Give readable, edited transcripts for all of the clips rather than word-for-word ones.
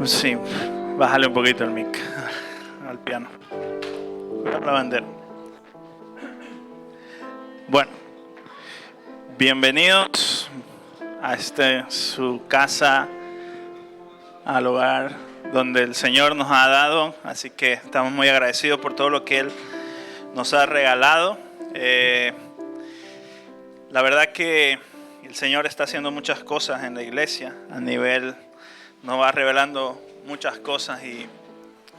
Sí, bájale un poquito el mic al piano. La bandera. Bueno, bienvenidos a su casa, al hogar donde el Señor nos ha dado. Así que estamos muy agradecidos por todo lo que Él nos ha regalado. La verdad que el Señor está haciendo muchas cosas en la iglesia a nivel, nos va revelando muchas cosas y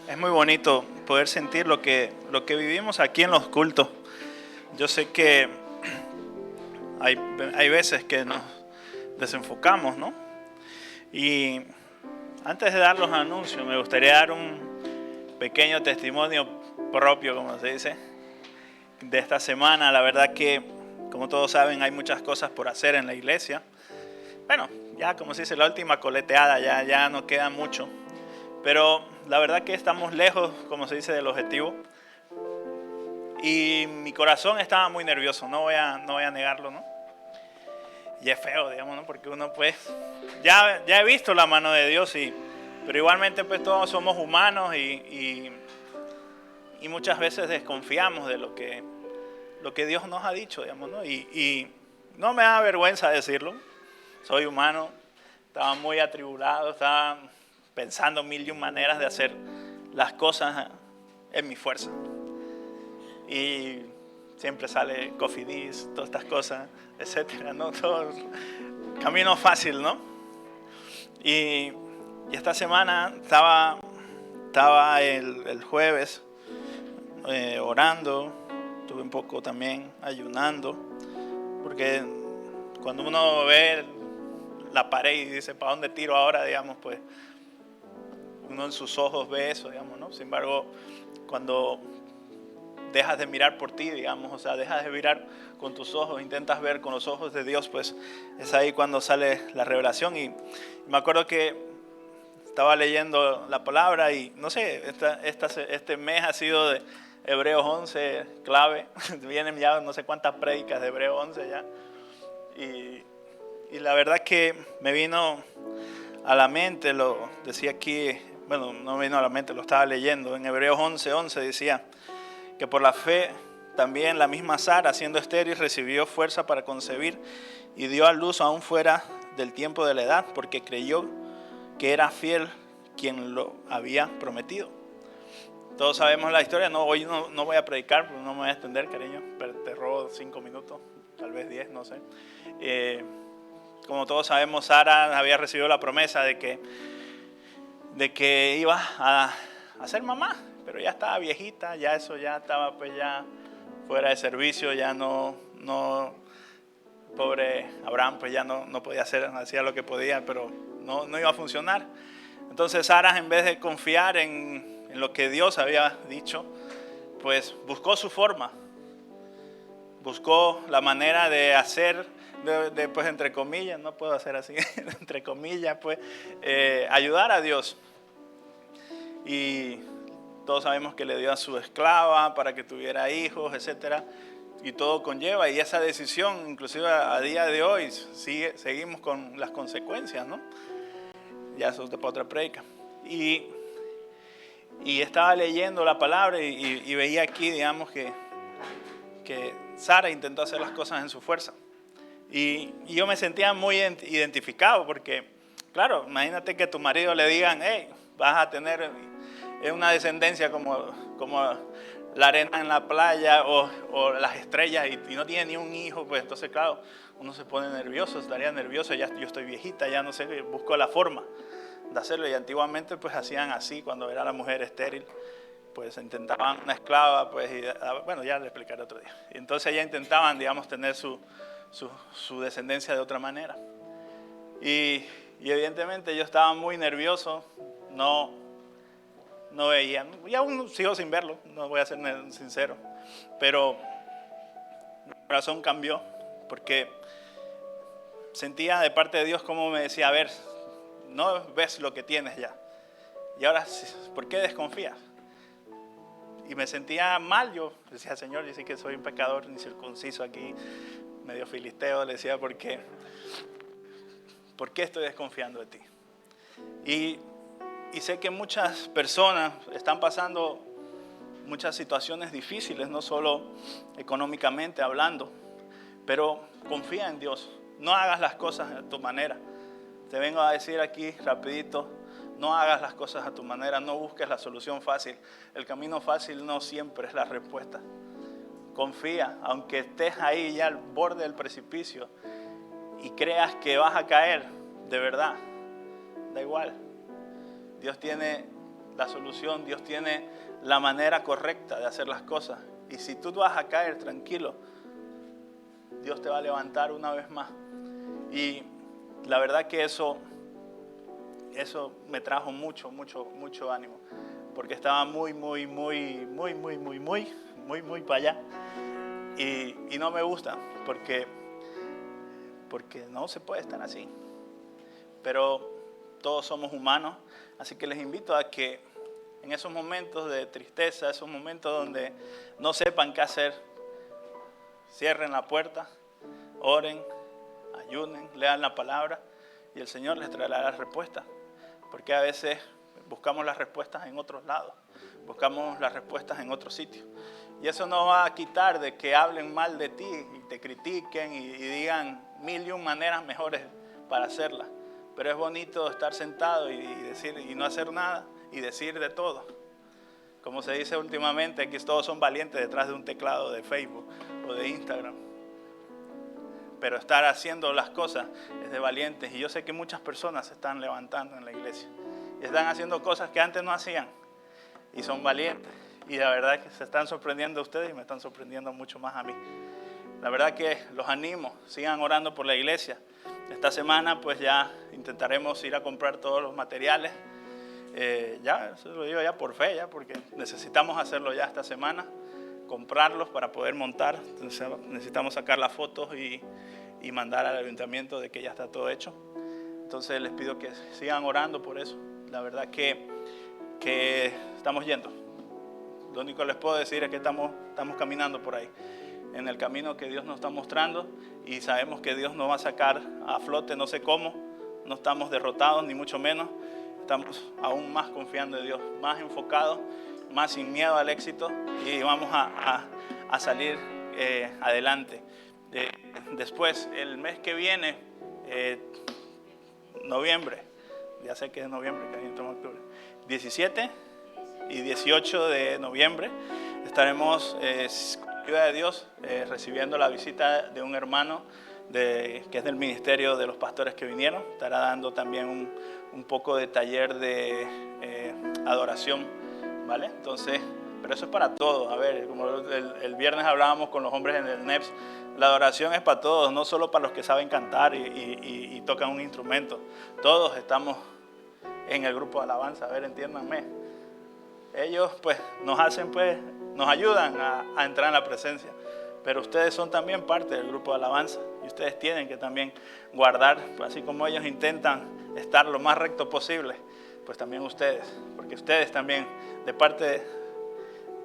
es muy bonito poder sentir lo que vivimos aquí en los cultos. Yo sé que hay veces que nos desenfocamos, ¿no? Y antes de dar los anuncios, me gustaría dar un pequeño testimonio propio, como se dice, de esta semana. La verdad que, como todos saben, hay muchas cosas por hacer en la iglesia. Bueno, ya como se dice, la última coleteada, ya no queda mucho. Pero la verdad que estamos lejos, como se dice, del objetivo. Y mi corazón estaba muy nervioso, no voy a negarlo, ¿no? Y es feo, digamos, ¿no? Porque uno pues, ya he visto la mano de Dios, pero igualmente pues todos somos humanos y muchas veces desconfiamos de lo que Dios nos ha dicho, digamos, ¿no? Y no me da vergüenza decirlo, soy humano, estaba muy atribulado, estaba pensando mil y un maneras de hacer las cosas en mi fuerza. Y siempre sale Coffee Dis, todas estas cosas, etcétera, ¿no? Todo camino fácil, ¿no? Y esta semana estaba el jueves orando, estuve un poco también ayunando, porque cuando uno ve la pared y dice, ¿para dónde tiro ahora? Digamos, pues uno en sus ojos ve eso, digamos, ¿no? Sin embargo, cuando dejas de mirar por ti, digamos, o sea, dejas de mirar con tus ojos, intentas ver con los ojos de Dios, pues es ahí cuando sale la revelación. Y me acuerdo que estaba leyendo la palabra y no sé, este mes ha sido de Hebreos 11 clave. Vienen ya no sé cuántas prédicas de Hebreos 11 ya. Y la verdad que me vino a la mente, lo decía aquí, bueno, no me vino a la mente, lo estaba leyendo. En Hebreos 11:11 decía que por la fe también la misma Sara, siendo estéril, recibió fuerza para concebir y dio a luz aún fuera del tiempo de la edad, porque creyó que era fiel quien lo había prometido. Todos sabemos la historia, hoy no voy a predicar, porque no me voy a extender, cariño, pero te robo 5 minutos, tal vez 10, no sé. Como todos sabemos, Sara había recibido la promesa de que iba a ser mamá, pero ya estaba viejita, ya eso ya estaba pues ya fuera de servicio, ya no pobre Abraham pues ya no podía hacer, hacía lo que podía, pero no iba a funcionar. Entonces Sara, en vez de confiar en lo que Dios había dicho, pues buscó su forma, buscó la manera de hacer, pues entre comillas, no puedo hacer así, entre comillas, pues ayudar a Dios. Y todos sabemos que le dio a su esclava para que tuviera hijos, etcétera, y todo conlleva, y esa decisión, inclusive a día de hoy, seguimos con las consecuencias, ¿no? Ya eso es para otra predica. Y estaba leyendo la palabra y veía aquí, digamos, que Sara intentó hacer las cosas en su fuerza. Y yo me sentía muy identificado, porque, claro, imagínate que a tu marido le digan, hey, vas a tener una descendencia como la arena en la playa o las estrellas y no tiene ni un hijo, pues entonces, claro, uno se pone nervioso, estaría nervioso, ya yo estoy viejita, ya no sé, busco la forma de hacerlo. Y antiguamente pues hacían así, cuando era la mujer estéril, pues intentaban una esclava, pues, bueno, ya le explicaré otro día. Y entonces ya intentaban, digamos, tener su descendencia de otra manera. Y evidentemente yo estaba muy nervioso, no veía, y aún sigo sin verlo, no voy a ser sincero, pero mi corazón cambió porque sentía de parte de Dios como me decía, a ver, no ves lo que tienes ya, y ahora, ¿por qué desconfías? Y me sentía mal, yo decía, Señor, yo sé que soy un pecador incircunciso aquí, medio filisteo, le decía, ¿por qué estoy desconfiando de ti? Y Y sé que muchas personas están pasando muchas situaciones difíciles, no solo económicamente hablando, pero confía en Dios. No hagas las cosas a tu manera. Te vengo a decir aquí rapidito, no hagas las cosas a tu manera, no busques la solución fácil. El camino fácil no siempre es la respuesta. Confía, aunque estés ahí ya al borde del precipicio y creas que vas a caer, de verdad, da igual. Dios tiene la solución, Dios tiene la manera correcta de hacer las cosas. Y si tú vas a caer, tranquilo, Dios te va a levantar una vez más. Y la verdad que eso me trajo mucho ánimo. Porque estaba muy para allá. Y no me gusta, porque no se puede estar así. Pero todos somos humanos, así que les invito a que en esos momentos de tristeza, esos momentos donde no sepan qué hacer, cierren la puerta, oren, ayunen, lean la palabra y el Señor les traerá las respuestas. Porque a veces buscamos las respuestas en otros lados, buscamos las respuestas en otros sitios. Y eso no va a quitar de que hablen mal de ti y te critiquen y digan 1001 maneras mejores para hacerlas. Pero es bonito estar sentado y decir y no hacer nada y decir de todo. Como se dice últimamente, que todos son valientes detrás de un teclado de Facebook o de Instagram. Pero estar haciendo las cosas es de valientes. Y yo sé que muchas personas se están levantando en la iglesia y están haciendo cosas que antes no hacían. Y son valientes. Y la verdad que se están sorprendiendo a ustedes y me están sorprendiendo mucho más a mí. La verdad que los animo, sigan orando por la iglesia. Esta semana pues ya intentaremos ir a comprar todos los materiales. Ya, eso lo digo ya por fe, ya, porque necesitamos hacerlo ya esta semana, comprarlos para poder montar. Entonces necesitamos sacar las fotos y mandar al ayuntamiento de que ya está todo hecho. Entonces les pido que sigan orando por eso. La verdad que estamos yendo. Lo único que les puedo decir es que estamos caminando por ahí, en el camino que Dios nos está mostrando, y sabemos que Dios nos va a sacar a flote, no sé cómo. No estamos derrotados ni mucho menos, estamos aún más confiando en Dios, más enfocados, más sin miedo al éxito, y vamos a salir adelante. Después, el mes que viene, noviembre, ya sé que es noviembre, que ahí entramos octubre, 17 y 18 de noviembre estaremos con la ayuda de Dios recibiendo la visita de un hermano que es del ministerio de los pastores que vinieron. Estará dando también un poco de taller de adoración, ¿vale? Entonces, pero eso es para todos. A ver, como el viernes hablábamos con los hombres en el NEPS, la adoración es para todos, no solo para los que saben cantar y tocan un instrumento. Todos estamos en el grupo de alabanza. A ver, entiéndanme. Ellos pues nos ayudan a entrar en la presencia, pero ustedes son también parte del grupo de alabanza y ustedes tienen que también guardar, así como ellos intentan estar lo más recto posible, pues también ustedes, porque ustedes también, de parte de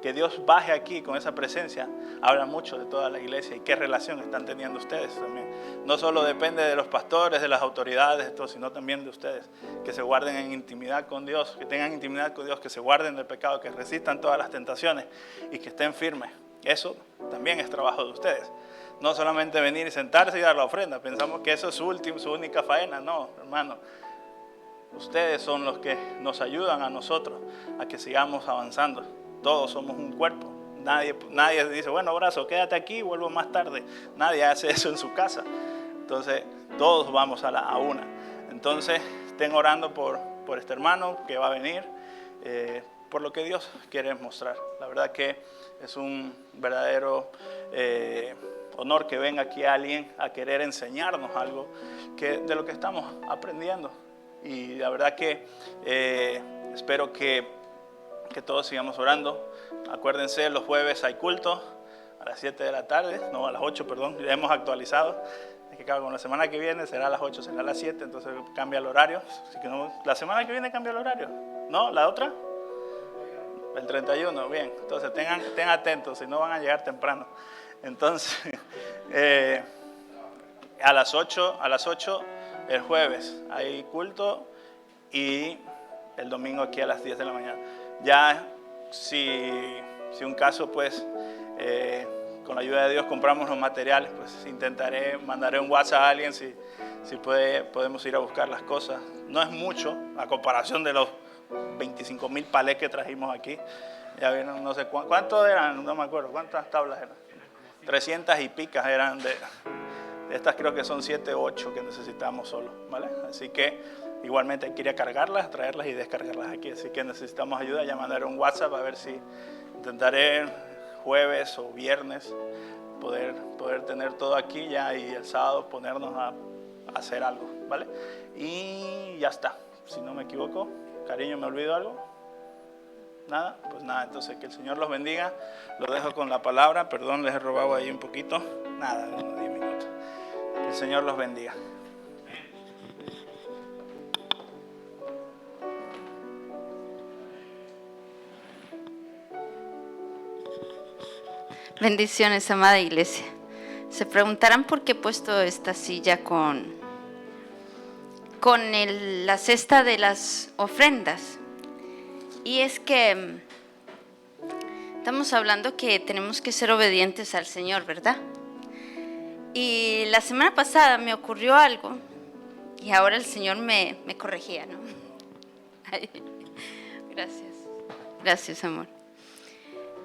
que Dios baje aquí con esa presencia, habla mucho de toda la iglesia y qué relación están teniendo ustedes también. No solo depende de los pastores, de las autoridades, sino también de ustedes, que se guarden en intimidad con Dios, que tengan intimidad con Dios, que se guarden del pecado, que resistan todas las tentaciones y que estén firmes. Eso también es trabajo de ustedes. No solamente venir y sentarse y dar la ofrenda, pensamos que eso es su única faena. No, hermano, ustedes son los que nos ayudan a nosotros a que sigamos avanzando. Todos somos un cuerpo. Nadie dice, bueno, Brazo, quédate aquí, vuelvo más tarde. Nadie hace eso en su casa. Entonces, todos vamos a una. Entonces, estén orando por este hermano que va a venir, por lo que Dios quiere mostrar. La verdad que es un verdadero honor que venga aquí alguien a querer enseñarnos algo de lo que estamos aprendiendo. Y la verdad que espero que todos sigamos orando. Acuérdense, los jueves hay culto a las 7 de la tarde, no, a las 8, perdón, ya hemos actualizado. Es que claro, con la semana que viene será a las 8, será a las 7, entonces cambia el horario. Así que no, la semana que viene cambia el horario, ¿no? ¿La otra? El 31, bien. Entonces estén atentos, si no van a llegar temprano. Entonces, a las 8 el jueves hay culto y el domingo aquí a las 10 de la mañana. Ya si un caso, pues, con la ayuda de Dios compramos los materiales, pues mandaré un WhatsApp a alguien si podemos ir a buscar las cosas. No es mucho a comparación de los 25,000 palés que trajimos aquí. Ya vieron, no sé cuántos eran, no me acuerdo, ¿cuántas tablas eran? 300 y picas eran de estas, creo que son 7 o 8 que necesitamos solo, ¿vale? Así que igualmente hay que ir a cargarlas, traerlas y descargarlas aquí. Así que necesitamos ayuda, ya mandaré un WhatsApp a ver si intentaré jueves o viernes poder tener todo aquí ya y el sábado ponernos a hacer algo, ¿vale? Y ya está, si no me equivoco. Cariño, ¿me olvido algo? ¿Nada? Pues nada, entonces que el Señor los bendiga. Lo dejo con la palabra, perdón, les he robado ahí un poquito. Nada, unos 10 minutos. Que el Señor los bendiga. Bendiciones, amada iglesia. Se preguntarán por qué he puesto esta silla con la cesta de las ofrendas. Y es que estamos hablando que tenemos que ser obedientes al Señor, ¿verdad? Y la semana pasada me ocurrió algo y ahora el Señor me corregía, ¿no? Ay, gracias, amor.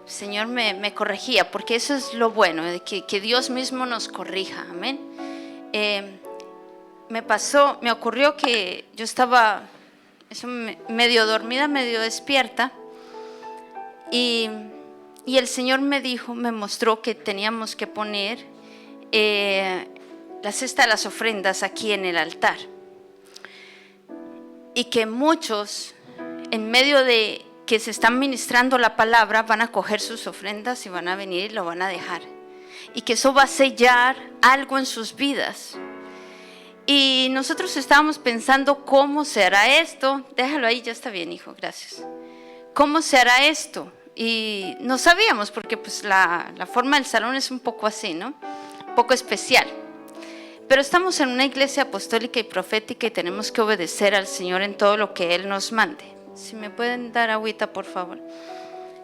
El Señor me corregía, porque eso es lo bueno, de que Dios mismo nos corrija, amén. Me ocurrió que yo estaba medio dormida, medio despierta, y el Señor me mostró que teníamos que poner la cesta de las ofrendas aquí en el altar, y que muchos, en medio de que se están ministrando la palabra, van a coger sus ofrendas y van a venir y lo van a dejar, y que eso va a sellar algo en sus vidas. Y nosotros estábamos pensando cómo se hará esto. Déjalo ahí, ya está bien, hijo, gracias. ¿Cómo se hará esto? Y no sabíamos, porque pues la forma del salón es un poco así, ¿no? Un poco especial. Pero estamos en una iglesia apostólica y profética y tenemos que obedecer al Señor en todo lo que Él nos mande. Si me pueden dar agüita, por favor.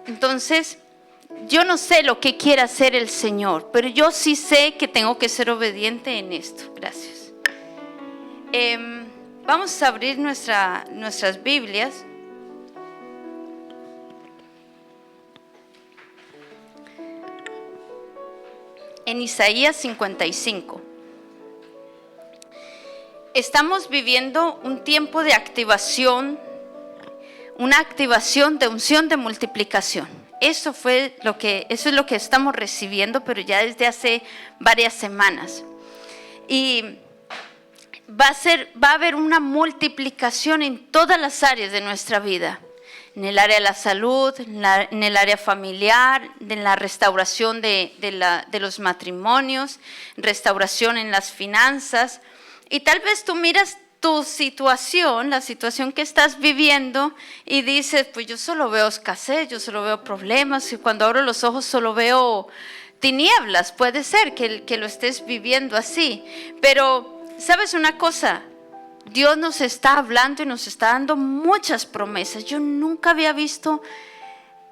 Entonces, yo no sé lo que quiere hacer el Señor, pero yo sí sé que tengo que ser obediente en esto. Gracias. Vamos a abrir nuestras Biblias. En Isaías 55. Estamos viviendo un tiempo de activación, una activación de unción de multiplicación. Eso es lo que estamos recibiendo, pero ya desde hace varias semanas. Y va a haber una multiplicación en todas las áreas de nuestra vida. En el área de la salud, en el área familiar, en la restauración de los matrimonios, restauración en las finanzas. Y tal vez tú miras tu situación, la situación que estás viviendo, y dices, pues yo solo veo escasez, yo solo veo problemas, y cuando abro los ojos solo veo tinieblas. Puede ser que lo estés viviendo así, pero ¿sabes una cosa? Dios nos está hablando y nos está dando muchas promesas. Yo nunca había visto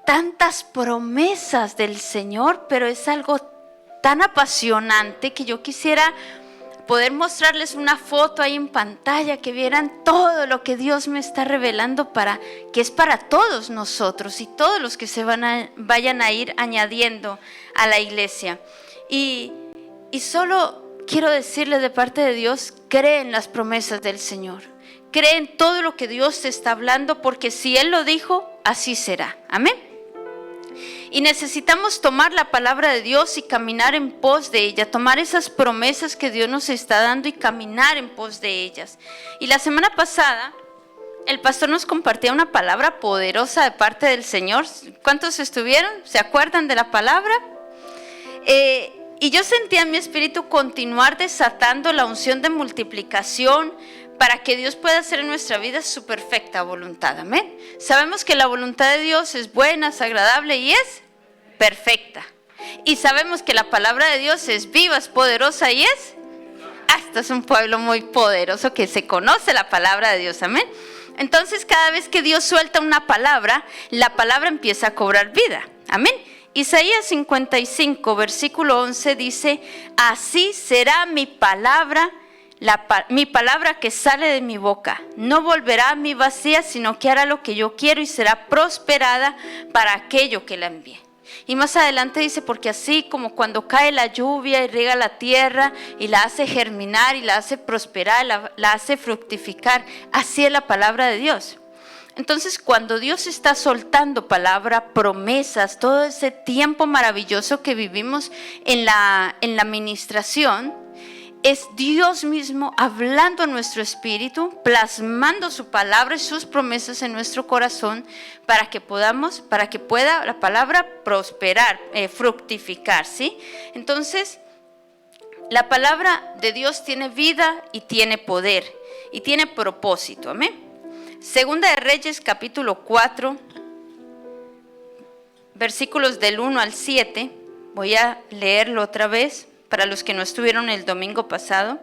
tantas promesas del Señor, pero es algo tan apasionante que yo quisiera poder mostrarles una foto ahí en pantalla, que vieran todo lo que Dios me está revelando, que es para todos nosotros y todos los que vayan a ir añadiendo a la iglesia. Y solo quiero decirles de parte de Dios, cree en las promesas del Señor. Cree en todo lo que Dios te está hablando, porque si Él lo dijo, así será. Amén. Y necesitamos tomar la palabra de Dios y caminar en pos de ella, tomar esas promesas que Dios nos está dando y caminar en pos de ellas. Y la semana pasada, el pastor nos compartía una palabra poderosa de parte del Señor. ¿Cuántos estuvieron? ¿Se acuerdan de la palabra? Y yo sentía en mi espíritu continuar desatando la unción de multiplicación para que Dios pueda hacer en nuestra vida su perfecta voluntad. Amén. Sabemos que la voluntad de Dios es buena, es agradable y es perfecta. Y sabemos que la palabra de Dios es viva, es poderosa y es... Esto es un pueblo muy poderoso que se conoce la palabra de Dios. Amén. Entonces cada vez que Dios suelta una palabra, la palabra empieza a cobrar vida. Amén. Isaías 55, versículo 11 dice: así será mi palabra, mi palabra que sale de mi boca. No volverá a mí vacía, sino que hará lo que yo quiero y será prosperada para aquello que la envíe. Y más adelante dice: porque así como cuando cae la lluvia y riega la tierra y la hace germinar y la hace prosperar, la hace fructificar, así es la palabra de Dios. Entonces, cuando Dios está soltando palabra, promesas, todo ese tiempo maravilloso que vivimos en la administración, es Dios mismo hablando a nuestro espíritu, plasmando su palabra y sus promesas en nuestro corazón para que pueda la palabra prosperar, fructificar, ¿sí? Entonces, la palabra de Dios tiene vida y tiene poder y tiene propósito, amén. Segunda de Reyes, capítulo 4, versículos del 1 al 7. Voy a leerlo otra vez para los que no estuvieron el domingo pasado.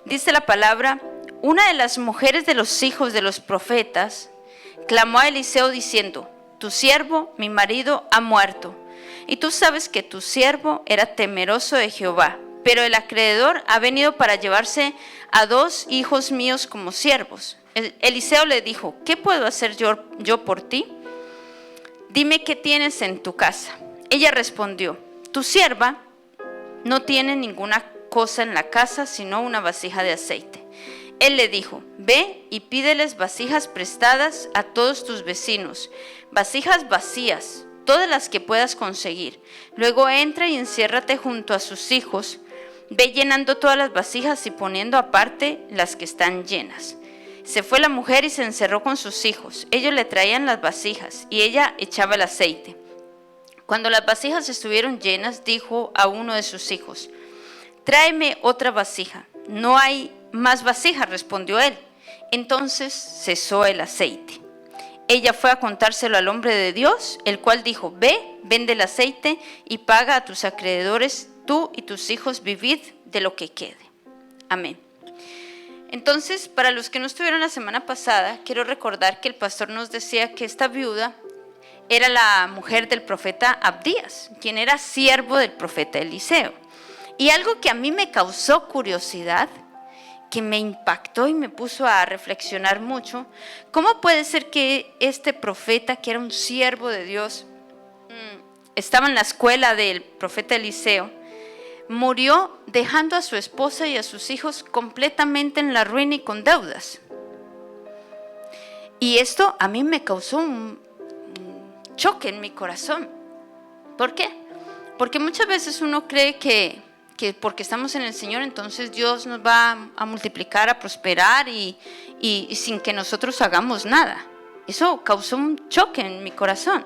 Dice la palabra: una de las mujeres de los hijos de los profetas clamó a Eliseo diciendo: tu siervo, mi marido, ha muerto. Y tú sabes que tu siervo era temeroso de Jehová, pero el acreedor ha venido para llevarse a 2 hijos míos como siervos. Eliseo le dijo: ¿qué puedo hacer yo por ti? Dime qué tienes en tu casa. Ella respondió: tu sierva no tiene ninguna cosa en la casa sino una vasija de aceite. Él le dijo: ve y pídeles vasijas prestadas a todos tus vecinos, vasijas vacías, todas las que puedas conseguir. Luego entra y enciérrate junto a sus hijos. Ve llenando todas las vasijas y poniendo aparte las que están llenas. Se fue la mujer y se encerró con sus hijos. Ellos le traían las vasijas y ella echaba el aceite. Cuando las vasijas estuvieron llenas, dijo a uno de sus hijos: tráeme otra vasija. No hay más vasijas, respondió él. Entonces cesó el aceite. Ella fue a contárselo al hombre de Dios, el cual dijo: ve, vende el aceite y paga a tus acreedores. Tú y tus hijos vivid de lo que quede. Amén. Entonces, para los que no estuvieron la semana pasada, quiero recordar que el pastor nos decía que esta viuda era la mujer del profeta Abdías, quien era siervo del profeta Eliseo. Y algo que a mí me causó curiosidad, que me impactó y me puso a reflexionar mucho: ¿cómo puede ser que este profeta, que era un siervo de Dios, estaba en la escuela del profeta Eliseo, murió dejando a su esposa y a sus hijos completamente en la ruina y con deudas? Y esto a mí me causó un choque en mi corazón. ¿Por qué? Porque muchas veces uno cree que porque estamos en el Señor, entonces Dios nos va a multiplicar, a prosperar y sin que nosotros hagamos nada. Eso causó un choque en mi corazón.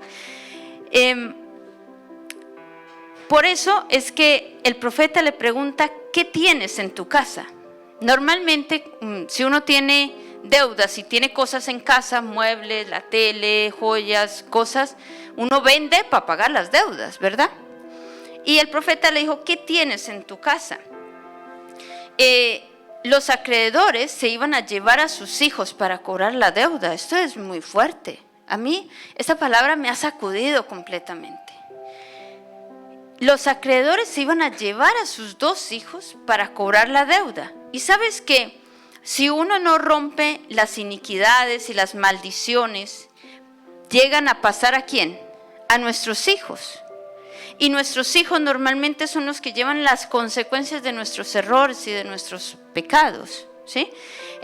Por eso es que el profeta le pregunta: ¿qué tienes en tu casa? Normalmente, si uno tiene deudas y tiene cosas en casa, muebles, la tele, joyas, cosas, uno vende para pagar las deudas, ¿verdad? Y el profeta le dijo: ¿qué tienes en tu casa? Los acreedores se iban a llevar a sus hijos para cobrar la deuda. Esto es muy fuerte. A mí esta palabra me ha sacudido completamente. Los acreedores se iban a llevar a sus 2 hijos para cobrar la deuda. Y sabes que si uno no rompe las iniquidades y las maldiciones, llegan a pasar ¿a quién? A nuestros hijos. Y nuestros hijos normalmente son los que llevan las consecuencias de nuestros errores y de nuestros pecados, ¿sí?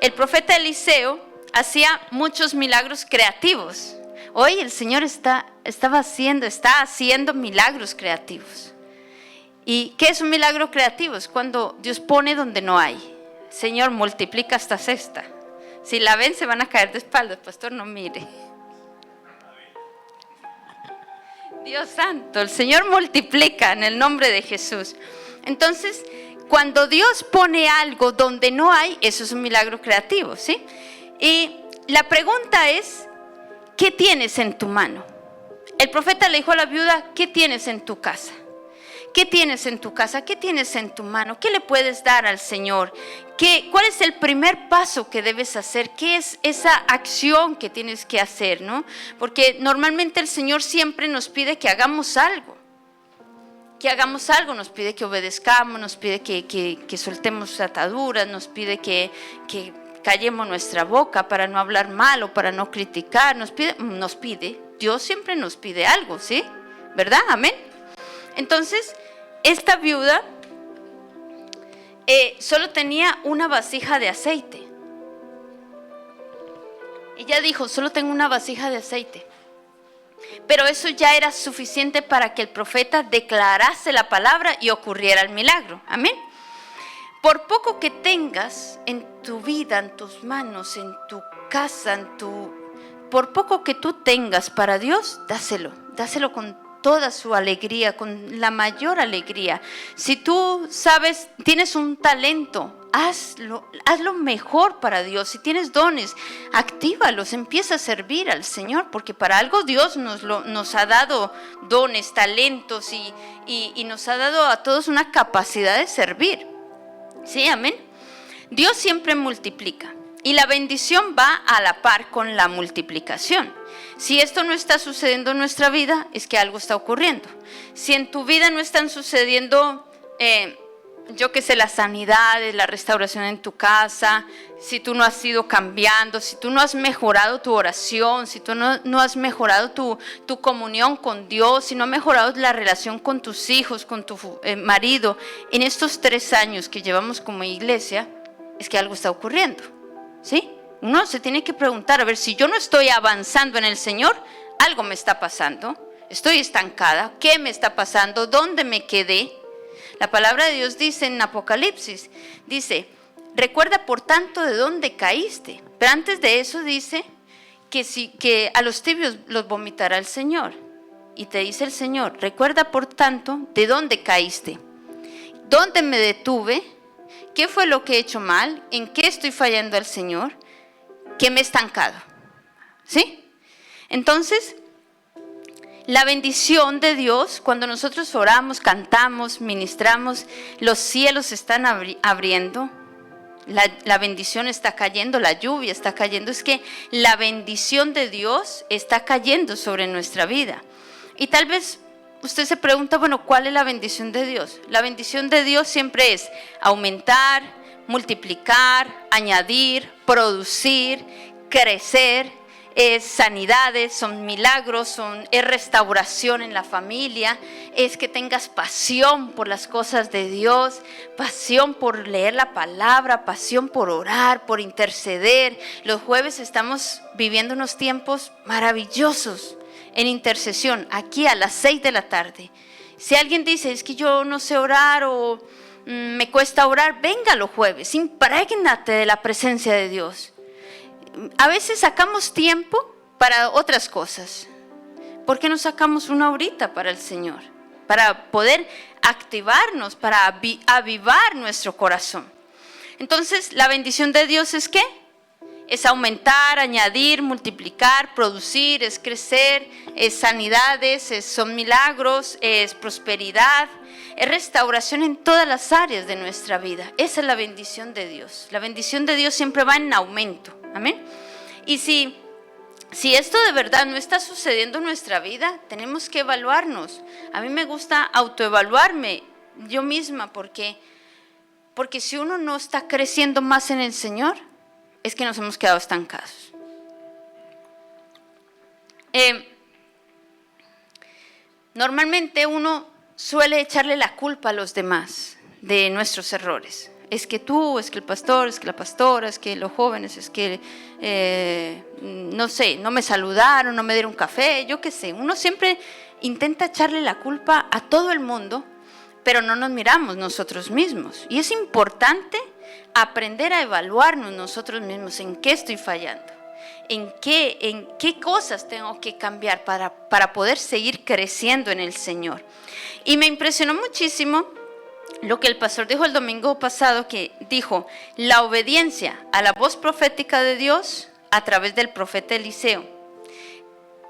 El profeta Eliseo hacía muchos milagros creativos. Hoy el Señor está haciendo milagros creativos. ¿Y qué es un milagro creativo? Es cuando Dios pone donde no hay. Señor, multiplica esta cesta. Si la ven, se van a caer de espaldas. Pastor, no mire. Dios santo, el Señor multiplica en el nombre de Jesús. Entonces, cuando Dios pone algo donde no hay, eso es un milagro creativo, ¿sí? Y la pregunta es: ¿qué tienes en tu mano? El profeta le dijo a la viuda: ¿qué tienes en tu casa? ¿Qué tienes en tu casa? ¿Qué tienes en tu mano? ¿Qué le puedes dar al Señor? ¿Cuál es el primer paso que debes hacer? ¿Qué es esa acción que tienes que hacer, no? Porque normalmente el Señor siempre nos pide que hagamos algo. Que hagamos algo, nos pide que obedezcamos, nos pide que soltemos ataduras, nos pide que callemos nuestra boca para no hablar mal o para no criticar. Nos pide, Dios siempre nos pide algo, ¿sí? ¿Verdad? Amén. Entonces, esta viuda solo tenía una vasija de aceite. Ella dijo, solo tengo una vasija de aceite. Pero eso ya era suficiente para que el profeta declarase la palabra y ocurriera el milagro. Amén. Por poco que tengas en tu vida, en tus manos, en tu casa, por poco que tú tengas para Dios, dáselo con toda su alegría, con la mayor alegría. Si tú sabes, tienes un talento, hazlo mejor para Dios. Si tienes dones, actívalos, empieza a servir al Señor, porque para algo Dios nos ha dado dones, talentos y nos ha dado a todos una capacidad de servir. Sí, amén. Dios siempre multiplica y la bendición va a la par con la multiplicación. Si esto no está sucediendo en nuestra vida, es que algo está ocurriendo. Si en tu vida no están sucediendo, las sanidades, la restauración en tu casa, si tú no has ido cambiando, si tú no has mejorado tu oración, si tú no has mejorado tu comunión con Dios, si no has mejorado la relación con tus hijos, con tu marido, en estos 3 años que llevamos como iglesia, es que algo está ocurriendo, ¿sí? Uno se tiene que preguntar, a ver, si yo no estoy avanzando en el Señor, algo me está pasando, estoy estancada, ¿qué me está pasando? ¿Dónde me quedé? La palabra de Dios dice en Apocalipsis, dice, recuerda por tanto de dónde caíste. Pero antes de eso dice que a los tibios los vomitará el Señor. Y te dice el Señor, recuerda por tanto de dónde caíste, dónde me detuve, qué fue lo que he hecho mal, en qué estoy fallando al Señor, que me he estancado. ¿Sí? Entonces, la bendición de Dios, cuando nosotros oramos, cantamos, ministramos, los cielos están abriendo, la bendición está cayendo, la lluvia está cayendo. Es que la bendición de Dios está cayendo sobre nuestra vida. Y tal vez usted se pregunta, bueno, ¿cuál es la bendición de Dios? La bendición de Dios siempre es aumentar, multiplicar, añadir, producir, crecer. Es sanidades, son milagros, es restauración en la familia, es que tengas pasión por las cosas de Dios, pasión por leer la palabra, pasión por orar, por interceder. Los jueves estamos viviendo unos tiempos maravillosos en intercesión, aquí a las 6 de la tarde. Si alguien dice, es que yo no sé orar o me cuesta orar, venga los jueves, imprégnate de la presencia de Dios. A veces sacamos tiempo para otras cosas. ¿Por qué no sacamos una horita para el Señor? Para poder activarnos, para avivar nuestro corazón. Entonces, la bendición de Dios es ¿qué? Es aumentar, añadir, multiplicar, producir, es crecer, es sanidades, son milagros, es prosperidad, es restauración en todas las áreas de nuestra vida. Esa es la bendición de Dios. La bendición de Dios siempre va en aumento. Amén. Y si esto de verdad no está sucediendo en nuestra vida, tenemos que evaluarnos. A mí me gusta autoevaluarme yo misma porque si uno no está creciendo más en el Señor, es que nos hemos quedado estancados. Normalmente uno suele echarle la culpa a los demás de nuestros errores. Es que tú, es que el pastor, es que la pastora, es que los jóvenes, es que, no sé, no me saludaron, no me dieron café, yo qué sé. Uno siempre intenta echarle la culpa a todo el mundo, pero no nos miramos nosotros mismos. Y es importante aprender a evaluarnos nosotros mismos, en qué estoy fallando, en qué cosas tengo que cambiar para poder seguir creciendo en el Señor. Y me impresionó muchísimo lo que el pastor dijo el domingo pasado, que dijo, la obediencia a la voz profética de Dios a través del profeta Eliseo.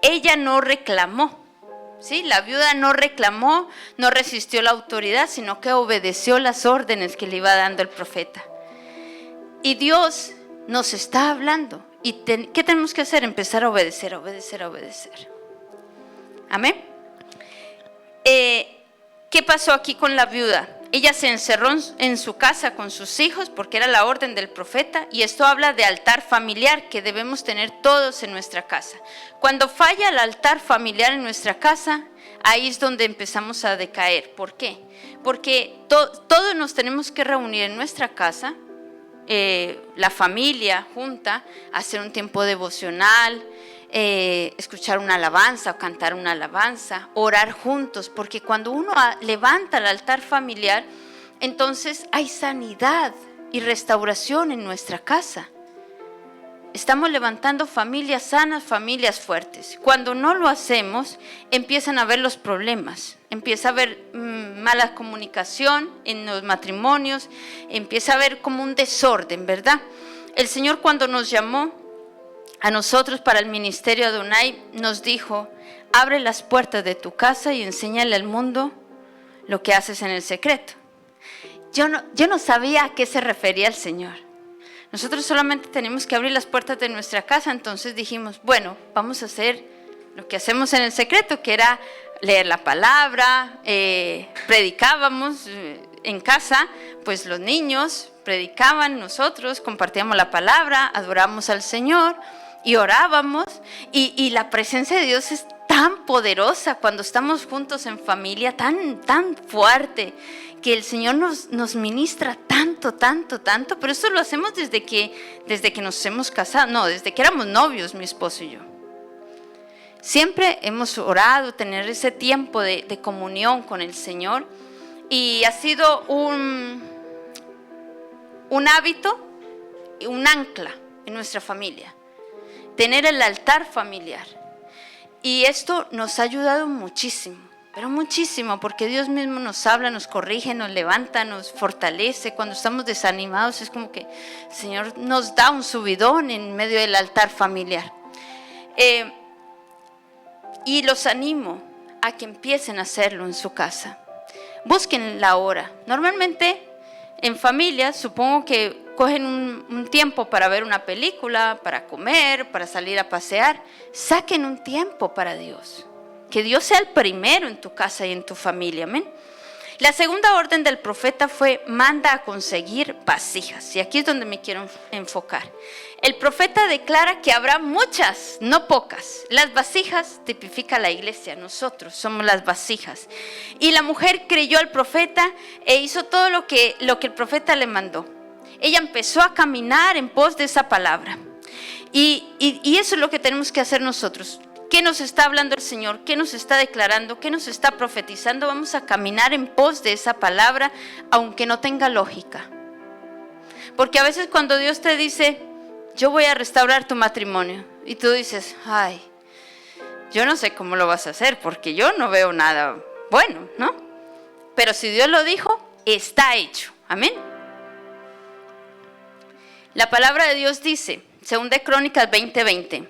Ella no reclamó, ¿sí? La viuda no reclamó, no resistió la autoridad, sino que obedeció las órdenes que le iba dando el profeta. Y Dios nos está hablando. ¿Y qué tenemos que hacer? Empezar a obedecer, a obedecer, a obedecer. Amén. ¿Qué pasó aquí con la viuda? Ella se encerró en su casa con sus hijos porque era la orden del profeta, y esto habla de altar familiar que debemos tener todos en nuestra casa. Cuando falla el altar familiar en nuestra casa, ahí es donde empezamos a decaer. ¿Por qué? Porque todos nos tenemos que reunir en nuestra casa, la familia junta, hacer un tiempo devocional, escuchar una alabanza o cantar una alabanza, orar juntos, porque cuando uno levanta el altar familiar, entonces hay sanidad y restauración en nuestra casa. Estamos levantando familias sanas, familias fuertes. Cuando no lo hacemos, empiezan a haber los problemas, empieza a haber mala comunicación en los matrimonios, empieza a haber como un desorden, ¿verdad? El Señor, cuando nos llamó a nosotros para el ministerio Adonai, nos dijo: abre las puertas de tu casa y enséñale al mundo lo que haces en el secreto. Yo no sabía a qué se refería el Señor. Nosotros solamente tenemos que abrir las puertas de nuestra casa. Entonces dijimos, bueno, vamos a hacer lo que hacemos en el secreto, que era leer la palabra, predicábamos en casa, pues los niños predicaban, nosotros compartíamos la palabra, adoramos al Señor y orábamos, y la presencia de Dios es tan poderosa cuando estamos juntos en familia, tan fuerte, que el Señor nos ministra tanto, pero eso lo hacemos desde que nos hemos casado, no, desde que éramos novios, mi esposo y yo. Siempre hemos orado, tener ese tiempo de comunión con el Señor, y ha sido un hábito, un ancla en nuestra familia, tener el altar familiar. Y esto nos ha ayudado muchísimo, pero muchísimo, porque Dios mismo nos habla, nos corrige, nos levanta, nos fortalece. Cuando estamos desanimados es como que el Señor nos da un subidón en medio del altar familiar. Y los animo a que empiecen a hacerlo en su casa. Busquen la hora. Normalmente en familia, supongo que cogen un tiempo para ver una película, para comer, para salir a pasear. Saquen un tiempo para Dios. Que Dios sea el primero en tu casa y en tu familia. Amén. La segunda orden del profeta fue: manda a conseguir vasijas. Y aquí es donde me quiero enfocar. El profeta declara que habrá muchas, no pocas. Las vasijas tipifica la iglesia, nosotros somos las vasijas. Y la mujer creyó al profeta e hizo todo lo que el profeta le mandó. Ella empezó a caminar en pos de esa palabra. Y eso es lo que tenemos que hacer nosotros. ¿Qué nos está hablando el Señor? ¿Qué nos está declarando? ¿Qué nos está profetizando? Vamos a caminar en pos de esa palabra, aunque no tenga lógica. Porque a veces cuando Dios te dice: yo voy a restaurar tu matrimonio, y tú dices: ay, yo no sé cómo lo vas a hacer, porque yo no veo nada bueno, ¿no? Pero si Dios lo dijo, está hecho. Amén. La palabra de Dios dice, según de Crónicas 20:20: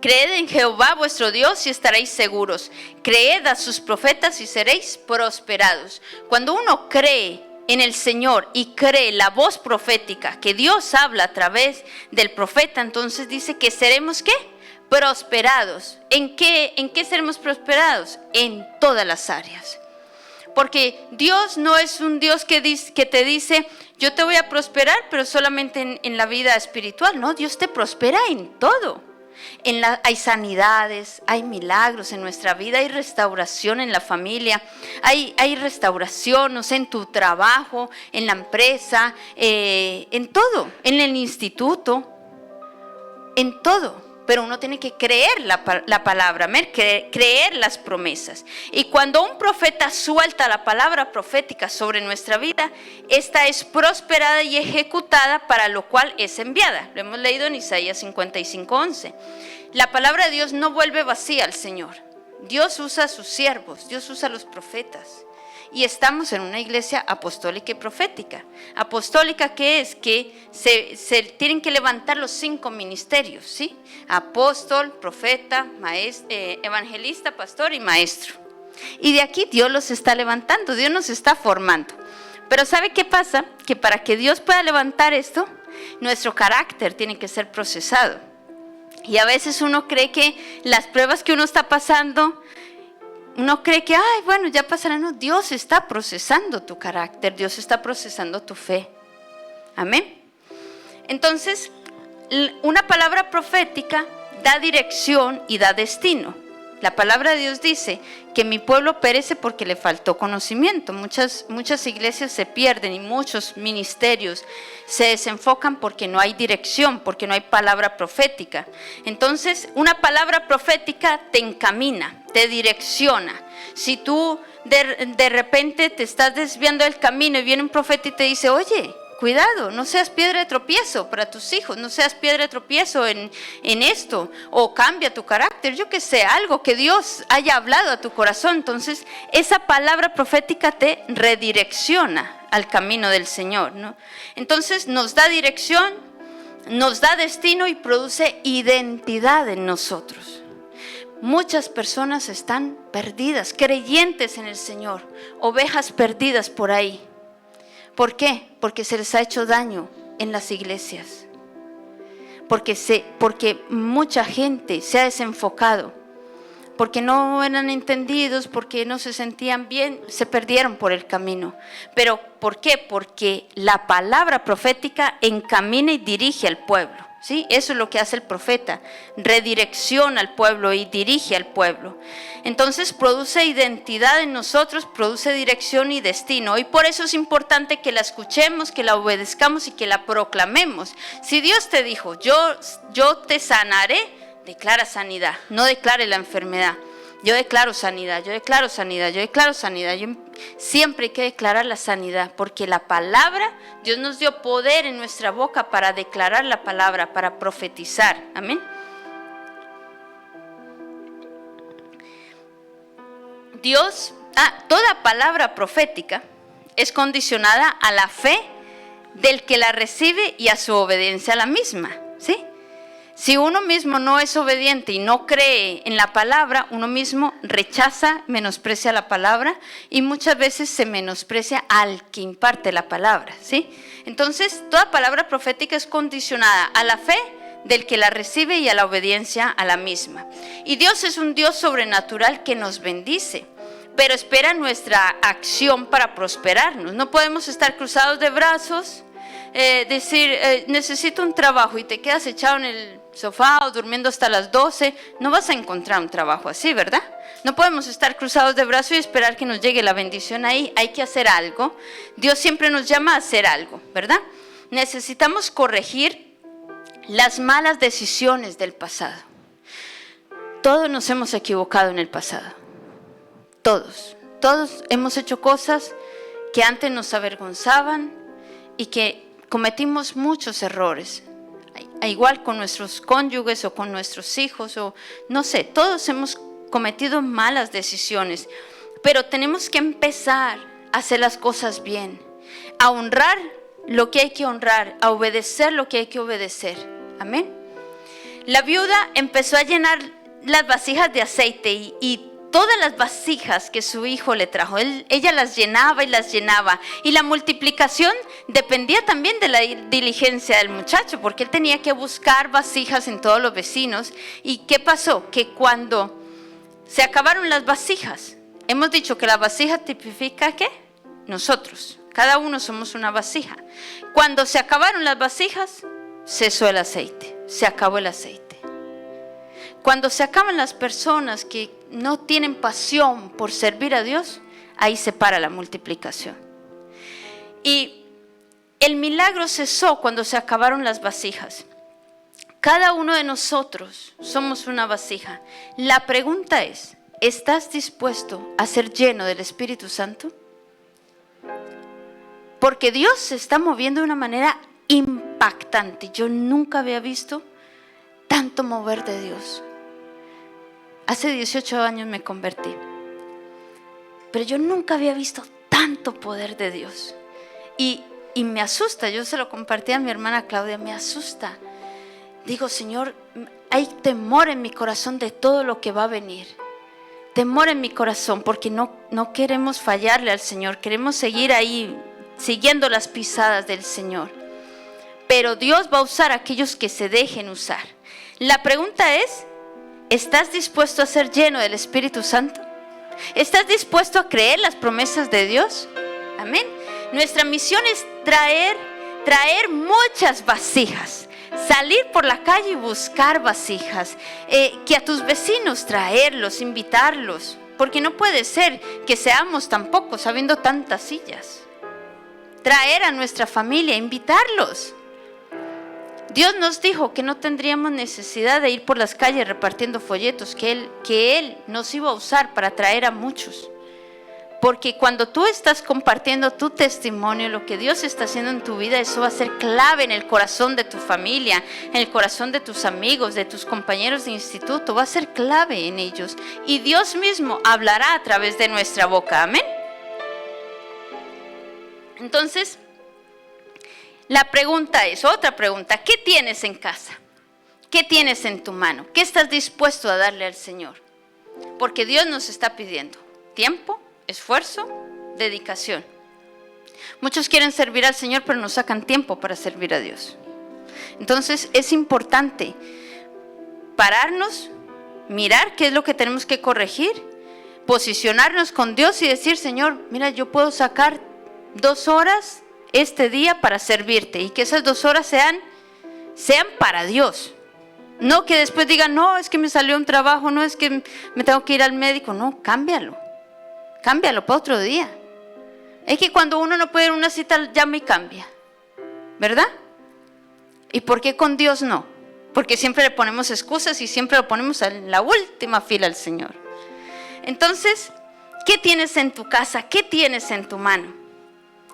creed en Jehová vuestro Dios y estaréis seguros. Creed a sus profetas y seréis prosperados. Cuando uno cree en el Señor y cree la voz profética que Dios habla a través del profeta, entonces dice que seremos ¿qué? Prosperados. ¿En qué seremos prosperados? En todas las áreas. Porque Dios no es un Dios que te dice: yo te voy a prosperar, pero solamente en la vida espiritual. No, Dios te prospera en todo. Hay sanidades, hay milagros en nuestra vida, hay restauración en la familia, hay restauración, no sé, en tu trabajo, en la empresa, en todo, en el instituto, en todo. Pero uno tiene que creer la palabra, creer las promesas. Y cuando un profeta suelta la palabra profética sobre nuestra vida, esta es prosperada y ejecutada para lo cual es enviada. Lo hemos leído en Isaías 55:11. La palabra de Dios no vuelve vacía al Señor. Dios usa a sus siervos, Dios usa a los profetas. Y estamos en una iglesia apostólica y profética. Apostólica, ¿qué es? Que se tienen que levantar los 5 ministerios, ¿sí? Apóstol, profeta, evangelista, pastor y maestro. Y de aquí Dios los está levantando, Dios nos está formando. Pero ¿sabe qué pasa? Que para que Dios pueda levantar esto, nuestro carácter tiene que ser procesado. Y a veces uno cree que las pruebas que uno está pasando, uno cree que, ay, bueno, ya pasará. No, Dios está procesando tu carácter, Dios está procesando tu fe. Amén. Entonces, una palabra profética da dirección y da destino. La palabra de Dios dice que mi pueblo perece porque le faltó conocimiento. Muchas iglesias se pierden y muchos ministerios se desenfocan porque no hay dirección, porque no hay palabra profética. Entonces, una palabra profética te encamina, te direcciona. Si tú de repente te estás desviando del camino y viene un profeta y te dice, oye, cuidado, no seas piedra de tropiezo para tus hijos, no seas piedra de tropiezo en esto, o cambia tu carácter, yo que sé, algo que Dios haya hablado a tu corazón. Entonces, esa palabra profética te redirecciona al camino del Señor, ¿no? Entonces, nos da dirección, nos da destino y produce identidad en nosotros. Muchas personas están perdidas, creyentes en el Señor, ovejas perdidas por ahí. ¿Por qué? Porque se les ha hecho daño en las iglesias. Porque mucha gente se ha desenfocado. Porque no eran entendidos, porque no se sentían bien, se perdieron por el camino. ¿Pero por qué? Porque la palabra profética encamina y dirige al pueblo. ¿Sí? Eso es lo que hace el profeta, redirecciona al pueblo y dirige al pueblo. Entonces produce identidad en nosotros, produce dirección y destino. Y por eso es importante que la escuchemos, que la obedezcamos y que la proclamemos. Si Dios te dijo, yo te sanaré, declara sanidad, no declare la enfermedad. Yo declaro sanidad, yo declaro sanidad, yo declaro sanidad. Siempre hay que declarar la sanidad, porque la palabra, Dios nos dio poder en nuestra boca para declarar la palabra, para profetizar. Amén. Toda palabra profética es condicionada a la fe del que la recibe y a su obediencia a la misma, ¿sí? Si uno mismo no es obediente y no cree en la palabra, uno mismo rechaza, menosprecia la palabra y muchas veces se menosprecia al que imparte la palabra, ¿sí? Entonces, toda palabra profética es condicionada a la fe del que la recibe y a la obediencia a la misma. Y Dios es un Dios sobrenatural que nos bendice, pero espera nuestra acción para prosperarnos. No podemos estar cruzados de brazos, decir, necesito un trabajo y te quedas echado en el sofá o durmiendo hasta las 12, no vas a encontrar un trabajo así, ¿verdad? No podemos estar cruzados de brazos y esperar que nos llegue la bendición ahí. Hay que hacer algo. Dios siempre nos llama a hacer algo, ¿verdad? Necesitamos corregir las malas decisiones del pasado. Todos nos hemos equivocado en el pasado. Todos hemos hecho cosas que antes nos avergonzaban y que cometimos muchos errores. Igual con nuestros cónyuges o con nuestros hijos, o no sé, todos hemos cometido malas decisiones, pero tenemos que empezar a hacer las cosas bien, a honrar lo que hay que honrar, a obedecer lo que hay que obedecer. Amén. La viuda empezó a llenar las vasijas de aceite y todas las vasijas que su hijo le trajo, ella las llenaba y las llenaba. Y la multiplicación dependía también de la diligencia del muchacho, porque él tenía que buscar vasijas en todos los vecinos. ¿Y qué pasó? Que cuando se acabaron las vasijas, hemos dicho que la vasija tipifica ¿qué? Nosotros, cada uno somos una vasija. Cuando se acabaron las vasijas, cesó el aceite, se acabó el aceite. Cuando se acaban las personas que no tienen pasión por servir a Dios, ahí se para la multiplicación. Y el milagro cesó cuando se acabaron las vasijas. Cada uno de nosotros somos una vasija. La pregunta es, ¿estás dispuesto a ser lleno del Espíritu Santo? Porque Dios se está moviendo de una manera impactante. Yo nunca había visto tanto mover de Dios. Hace 18 años me convertí, pero yo nunca había visto tanto poder de Dios. Y me asusta, yo se lo compartí a mi hermana Claudia, me asusta. Digo, Señor, hay temor en mi corazón de todo lo que va a venir. Temor en mi corazón porque no queremos fallarle al Señor, queremos seguir ahí, siguiendo las pisadas del Señor. Pero Dios va a usar a aquellos que se dejen usar. La pregunta es, ¿estás dispuesto a ser lleno del Espíritu Santo? ¿Estás dispuesto a creer las promesas de Dios? Amén. Nuestra misión es traer muchas vasijas. Salir por la calle y buscar vasijas. Que a tus vecinos traerlos, invitarlos. Porque no puede ser que seamos tan pocos habiendo tantas sillas. Traer a nuestra familia, invitarlos. Dios nos dijo que no tendríamos necesidad de ir por las calles repartiendo folletos, que Él nos iba a usar para traer a muchos. Porque cuando tú estás compartiendo tu testimonio, lo que Dios está haciendo en tu vida, eso va a ser clave en el corazón de tu familia, en el corazón de tus amigos, de tus compañeros de instituto, va a ser clave en ellos. Y Dios mismo hablará a través de nuestra boca, amén. Entonces, la pregunta es, otra pregunta, ¿qué tienes en casa? ¿Qué tienes en tu mano? ¿Qué estás dispuesto a darle al Señor? Porque Dios nos está pidiendo tiempo, esfuerzo, dedicación. Muchos quieren servir al Señor, pero no sacan tiempo para servir a Dios. Entonces es importante pararnos, mirar qué es lo que tenemos que corregir, posicionarnos con Dios y decir, Señor, mira, yo puedo sacar 2 horas este día para servirte, y que esas 2 horas sean para Dios. No que después digan, no, es que me salió un trabajo, no, es que me tengo que ir al médico. No, cámbialo para otro día. Es que cuando uno no puede ir a una cita, llama y cambia, ¿verdad? ¿Y por qué con Dios no? Porque siempre le ponemos excusas y siempre lo ponemos en la última fila al Señor. Entonces, ¿qué tienes en tu casa? ¿Qué tienes en tu mano?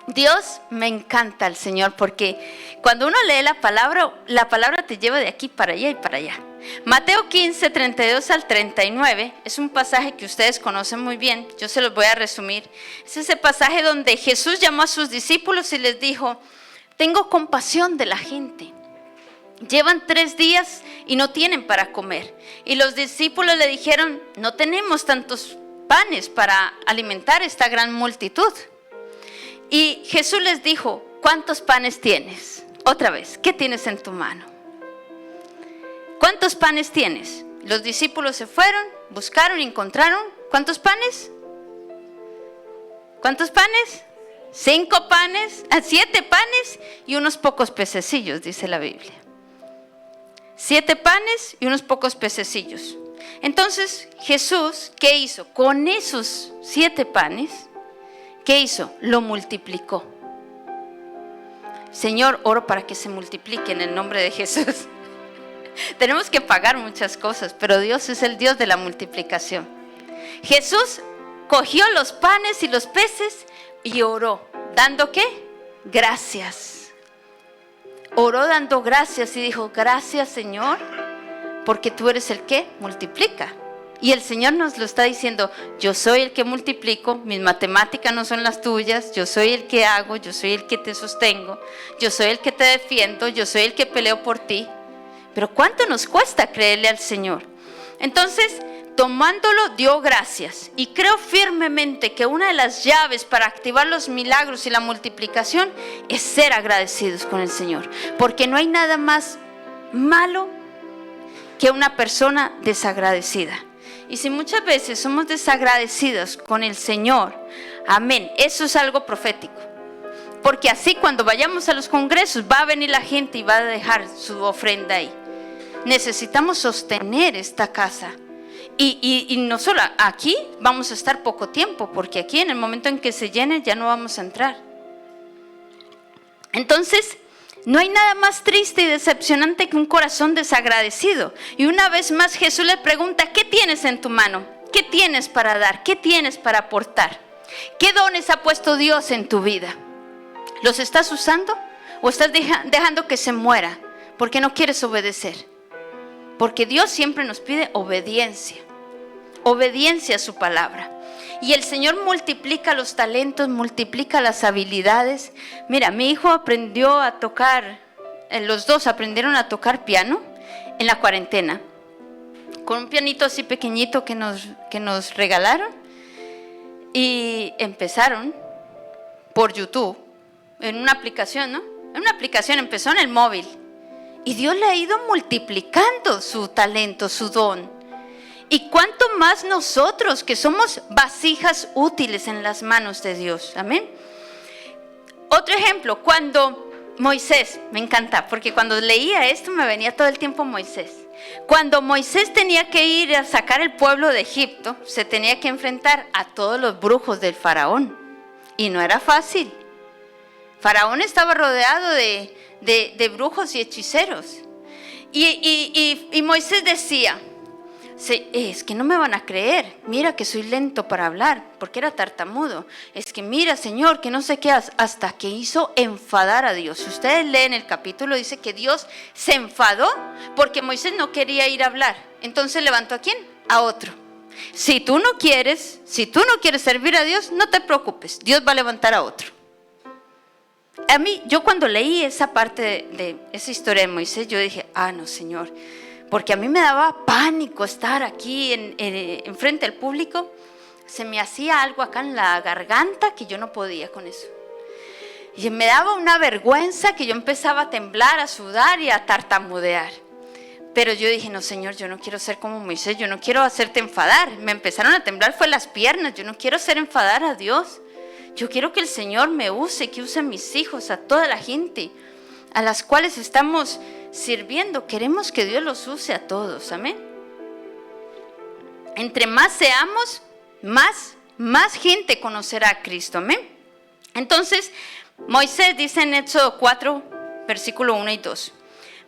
Dios, me encanta el Señor, porque cuando uno lee la palabra te lleva de aquí para allá y para allá. Mateo 15, 32 al 39 es un pasaje que ustedes conocen muy bien, yo se los voy a resumir. Es ese pasaje donde Jesús llamó a sus discípulos y les dijo, tengo compasión de la gente. Llevan 3 días y no tienen para comer. Y los discípulos le dijeron, no tenemos tantos panes para alimentar esta gran multitud. Y Jesús les dijo, ¿cuántos panes tienes? Otra vez, ¿qué tienes en tu mano? ¿Cuántos panes tienes? Los discípulos se fueron, buscaron y encontraron. ¿Cuántos panes? ¿Cuántos panes? 5 panes, 7 panes y unos pocos pececillos, dice la Biblia. 7 panes y unos pocos pececillos. Entonces, Jesús, ¿qué hizo? Con esos 7 panes, ¿qué hizo? Lo multiplicó. Señor, oro para que se multiplique en el nombre de Jesús. Tenemos que pagar muchas cosas, pero Dios es el Dios de la multiplicación. Jesús cogió los panes y los peces y oró. ¿Dando qué? Gracias. Oró dando gracias y dijo, gracias Señor, porque tú eres el que multiplica. Y el Señor nos lo está diciendo, yo soy el que multiplico, mis matemáticas no son las tuyas, yo soy el que hago, yo soy el que te sostengo, yo soy el que te defiendo, yo soy el que peleo por ti. Pero ¿cuánto nos cuesta creerle al Señor? Entonces, tomándolo, dio gracias. Y creo firmemente que una de las llaves para activar los milagros y la multiplicación es ser agradecidos con el Señor. Porque no hay nada más malo que una persona desagradecida. Y si muchas veces somos desagradecidos con el Señor, amén, eso es algo profético. Porque así cuando vayamos a los congresos va a venir la gente y va a dejar su ofrenda ahí. Necesitamos sostener esta casa. Y no solo aquí vamos a estar poco tiempo, porque aquí en el momento en que se llene ya no vamos a entrar. Entonces, no hay nada más triste y decepcionante que un corazón desagradecido. Y una vez más Jesús le pregunta, ¿qué tienes en tu mano? ¿Qué tienes para dar? ¿Qué tienes para aportar? ¿Qué dones ha puesto Dios en tu vida? ¿Los estás usando o estás dejando que se muera porque no quieres obedecer? Porque Dios siempre nos pide obediencia. Obediencia a su palabra. Y el Señor multiplica los talentos, multiplica las habilidades. Mira, mi hijo aprendió a tocar, los dos aprendieron a tocar piano en la cuarentena, con un pianito así pequeñito que nos regalaron, y empezaron por YouTube, en una aplicación, ¿no? En una aplicación, empezó en el móvil, y Dios le ha ido multiplicando su talento, su don. Y cuánto más nosotros, que somos vasijas útiles en las manos de Dios. Amén. Otro ejemplo, cuando Moisés, me encanta, porque cuando leía esto me venía todo el tiempo Moisés. Cuando Moisés tenía que ir a sacar el pueblo de Egipto, se tenía que enfrentar a todos los brujos del faraón. Y no era fácil. Faraón estaba rodeado de brujos y hechiceros. Y Moisés decía, es que no me van a creer, mira que soy lento para hablar, porque era tartamudo. Es que mira, Señor, que no sé qué, hasta que hizo enfadar a Dios. Si ustedes leen el capítulo, dice que Dios se enfadó porque Moisés no quería ir a hablar. Entonces levantó ¿a quién? A otro. Si tú no quieres servir a Dios, no te preocupes, Dios va a levantar a otro. A mí, yo cuando leí esa parte de esa historia de Moisés, yo dije, no, Señor, porque a mí me daba pánico estar aquí en frente al público. Se me hacía algo acá en la garganta que yo no podía con eso. Y me daba una vergüenza que yo empezaba a temblar, a sudar y a tartamudear. Pero yo dije, no, Señor, yo no quiero ser como Moisés, yo no quiero hacerte enfadar. Me empezaron a temblar, fue las piernas, yo no quiero hacer enfadar a Dios. Yo quiero que el Señor me use, que use a mis hijos, a toda la gente a las cuales estamos sirviendo. Queremos que Dios los use a todos, amén. Entre más seamos, más gente conocerá a Cristo, amén. Entonces, Moisés dice en Éxodo 4, versículo 1 y 2.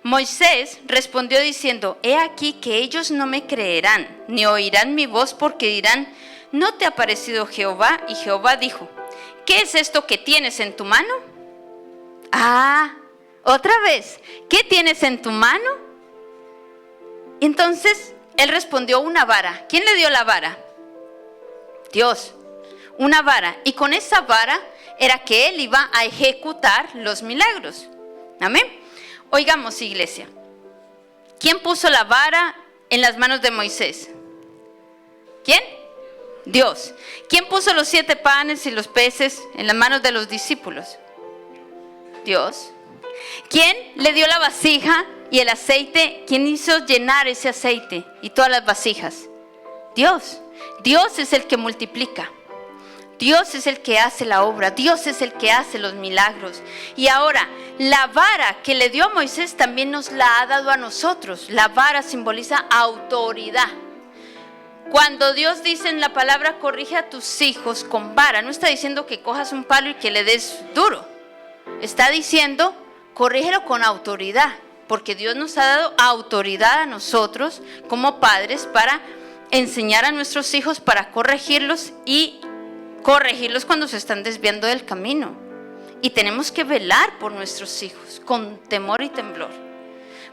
Moisés respondió diciendo, he aquí que ellos no me creerán, ni oirán mi voz, porque dirán, ¿no te ha parecido Jehová? Y Jehová dijo, ¿qué es esto que tienes en tu mano? Otra vez, ¿qué tienes en tu mano? Entonces él respondió, una vara. ¿Quién le dio la vara? Dios. Una vara. Y con esa vara era que él iba a ejecutar los milagros. Amén. Oigamos, iglesia. ¿Quién puso la vara en las manos de Moisés? ¿Quién? Dios. ¿Quién puso los 7 panes y los peces en las manos de los discípulos? Dios. ¿Quién le dio la vasija y el aceite? ¿Quién hizo llenar ese aceite y todas las vasijas? Dios. Dios es el que multiplica. Dios es el que hace la obra. Dios es el que hace los milagros. Y ahora, la vara que le dio a Moisés también nos la ha dado a nosotros. La vara simboliza autoridad. Cuando Dios dice en la palabra, corrige a tus hijos con vara, no está diciendo que cojas un palo y que le des duro. Está diciendo, corrígelo con autoridad, porque Dios nos ha dado autoridad a nosotros como padres para enseñar a nuestros hijos, para corregirlos y corregirlos cuando se están desviando del camino. Y tenemos que velar por nuestros hijos con temor y temblor,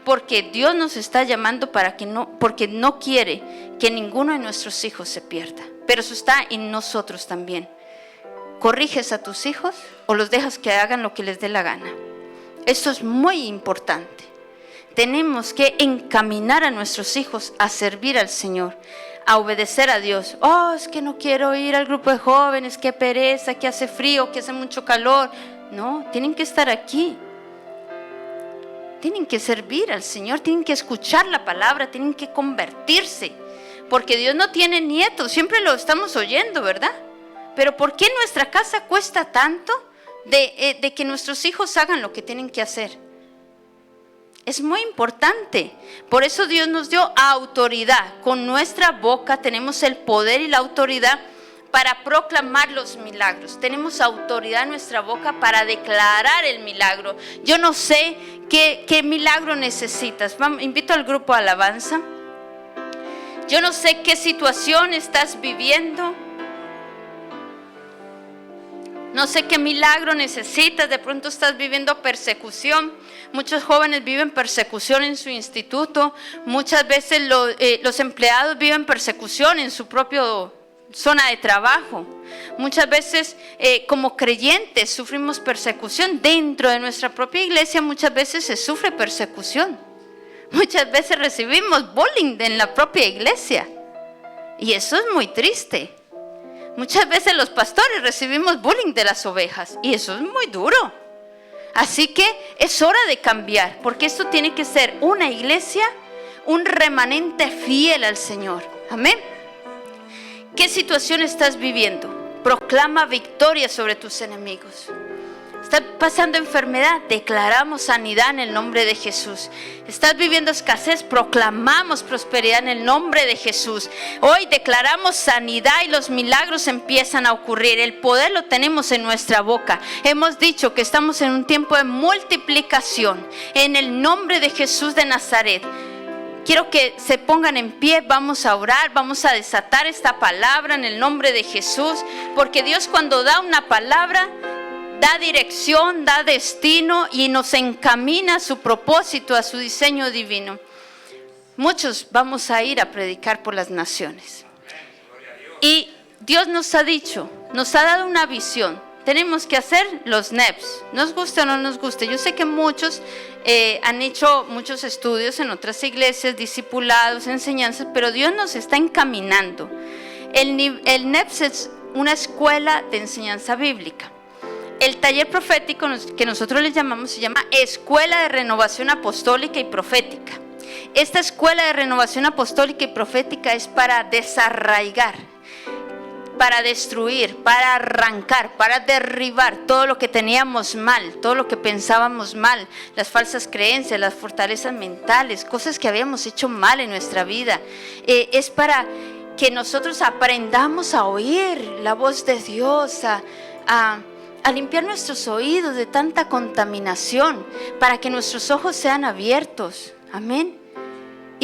porque Dios nos está llamando porque no quiere que ninguno de nuestros hijos se pierda. Pero eso está en nosotros también. ¿Corriges a tus hijos o los dejas que hagan lo que les dé la gana? Esto es muy importante. Tenemos que encaminar a nuestros hijos a servir al Señor, a obedecer a Dios. Es que no quiero ir al grupo de jóvenes, qué pereza, que hace frío, que hace mucho calor. No, tienen que estar aquí. Tienen que servir al Señor, tienen que escuchar la palabra, tienen que convertirse. Porque Dios no tiene nietos, siempre lo estamos oyendo, ¿verdad? Pero ¿por qué en nuestra casa cuesta tanto de que nuestros hijos hagan lo que tienen que hacer? Es muy importante. Por eso Dios nos dio autoridad. Con nuestra boca tenemos el poder y la autoridad para proclamar los milagros. Tenemos autoridad en nuestra boca para declarar el milagro. Yo no sé qué milagro necesitas. Invito al grupo a alabanza. Yo no sé qué situación estás viviendo. No sé qué milagro necesitas. De pronto estás viviendo persecución. Muchos jóvenes viven persecución en su instituto. Muchas veces los empleados viven persecución en su propio zona de trabajo. Muchas veces como creyentes sufrimos persecución. Dentro de nuestra propia iglesia muchas veces se sufre persecución. Muchas veces recibimos bullying en la propia iglesia. Y eso es muy triste. Muchas veces los pastores recibimos bullying de las ovejas. Y eso es muy duro. Así que es hora de cambiar. Porque esto tiene que ser una iglesia, un remanente fiel al Señor. Amén. ¿Qué situación estás viviendo? Proclama victoria sobre tus enemigos. ¿Estás pasando enfermedad? Declaramos sanidad en el nombre de Jesús. ¿Estás viviendo escasez? Proclamamos prosperidad en el nombre de Jesús. Hoy declaramos sanidad y los milagros empiezan a ocurrir. El poder lo tenemos en nuestra boca. Hemos dicho que estamos en un tiempo de multiplicación. En el nombre de Jesús de Nazaret. Quiero que se pongan en pie, vamos a orar, vamos a desatar esta palabra en el nombre de Jesús, porque Dios cuando da una palabra, da dirección, da destino y nos encamina a su propósito, a su diseño divino. Muchos vamos a ir a predicar por las naciones. Y Dios nos ha dicho, nos ha dado una visión. Tenemos que hacer los NEPs, nos guste o no nos guste. Yo sé que muchos han hecho muchos estudios en otras iglesias, discipulados, enseñanzas, pero Dios nos está encaminando. El NEPs es una escuela de enseñanza bíblica. El taller profético que nosotros le llamamos se llama Escuela de Renovación Apostólica y Profética. Esta escuela de renovación apostólica y profética es para desarraigar, para destruir, para arrancar, para derribar todo lo que teníamos mal, todo lo que pensábamos mal, las falsas creencias, las fortalezas mentales, cosas que habíamos hecho mal en nuestra vida. Es para que nosotros aprendamos a oír la voz de Dios, a limpiar nuestros oídos de tanta contaminación, para que nuestros ojos sean abiertos. Amén.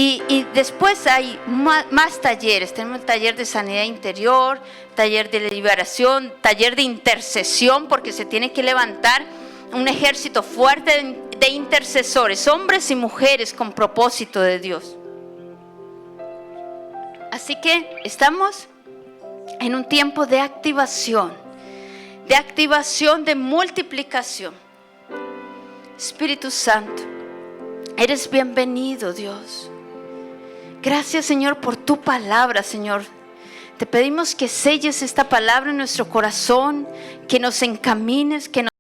Y después hay más talleres. Tenemos el taller de sanidad interior, taller de liberación, taller de intercesión, porque se tiene que levantar un ejército fuerte de intercesores, hombres y mujeres con propósito de Dios. Así que estamos en un tiempo de activación, de multiplicación. Espíritu Santo, eres bienvenido, Dios. Gracias, Señor, por tu palabra, Señor. Te pedimos que selles esta palabra en nuestro corazón, que nos encamines, que nos